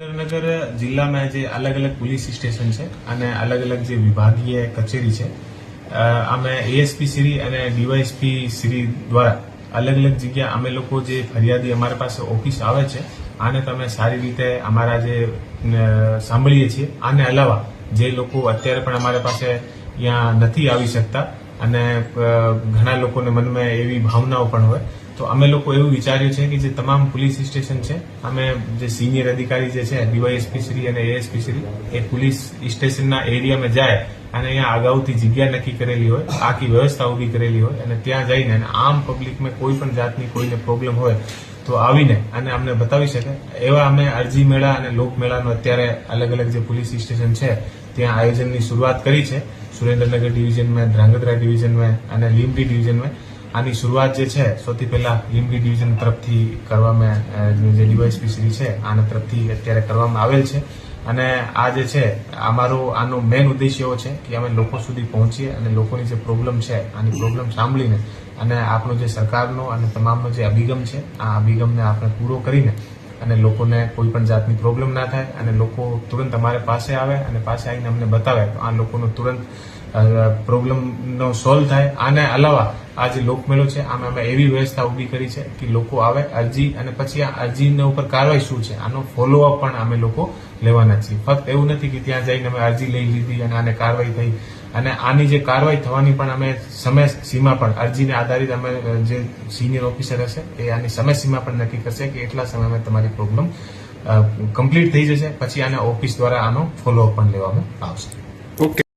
સુરેન્દ્રનગર જિલ્લામાં જે અલગ અલગ પોલીસ સ્ટેશન છે અને અલગ અલગ જે વિભાગીય કચેરી છે અમે એએસપી શ્રી અને ડીવાયએસપી શ્રી દ્વારા અલગ અલગ જગ્યા અમે લોકો જે ફરિયાદી અમારી પાસે ઓફિસ આવે છે આને તમે સારી રીતે અમારા જે સાંભળીએ છીએ આને અલાવા જે લોકો અત્યારે પણ અમારી પાસે અહીંયા નથી આવી શકતા અને ઘણા લોકોને મનમાં એવી ભાવનાઓ પણ હોય તો અમે લોકો એવું વિચાર્યું છે કે જે તમામ પોલીસ સ્ટેશન છે અમે જે સિનિયર અધિકારી જે છે ડીવાયએસપી શ્રી અને એએસપી શ્રી એ પોલીસ સ્ટેશનના એરિયામાં જાય અને અહીંયા અગાઉથી જગ્યા નક્કી કરેલી હોય આખી વ્યવસ્થા ઉભી કરેલી હોય અને ત્યાં જઈને અને આમ પબ્લિકમાં કોઈ પણ જાતની કોઈને પ્રોબ્લેમ હોય તો આવીને અને અમને બતાવી શકે એવા અમે અરજી મેળા અને લોકમેળાનો અત્યારે અલગ અલગ જે પોલીસ સ્ટેશન છે ત્યાં આયોજનની શરૂઆત કરી છે સુરેન્દ્રનગર ડિવિઝનમાં, ધ્રાંગધ્રા ડિવિઝનમાં અને લીંબડી ડિવિઝનમાં આની શરૂઆત જે છે સૌથી પહેલા લીંબડી ડિવિઝન તરફથી કરવામાં જે ડીવાયએસપી શ્રી છે આના તરફથી અત્યારે કરવામાં આવેલ છે અને આ જે છે આનો મેઇન ઉદ્દેશ્ય એવો છે કે અમે લોકો સુધી પહોંચીએ અને લોકોની જે પ્રોબ્લેમ છે આની પ્રોબ્લેમ સાંભળીને અને આપણો જે સરકારનો અને તમામનો જે અભિગમ છે આ અભિગમને આપણે પૂરો કરીને અને લોકોને કોઈ પણ જાતની પ્રોબ્લેમ ના થાય અને લોકો તુરંત અમારે પાસે આવે અને પાસે આવીને અમને બતાવે તો આ લોકોનો તુરંત પ્રોબ્લેમનો સોલ્વ થાય. આને અલાવા આ જે લોકમેળો છે આમાં અમે એવી વ્યવસ્થા ઉભી કરી છે કે લોકો આવે અરજી અને પછી આ અરજીના ઉપર કાર્યવાહી શું છે આનો ફોલોઅપ પણ અમે લોકો લેવાના છીએ. ફક્ત એવું નથી કે ત્યાં જઈને અમે અરજી લઈ લીધી અને આને કાર્યવાહી થઈ અને આની જે કાર્યવાહી થવાની પણ અમે સમય સીમા પણ અરજીને આધારિત અમે જે સિનિયર ઓફિસર હશે એ આની સમય સીમા પણ નક્કી કરશે કે એટલા સમયમાં તમારી પ્રોબ્લેમ કમ્પ્લીટ થઈ જશે પછી આને ઓફિસ દ્વારા આનો ફોલોઅપ પણ લેવામાં આવશે. ઓકે.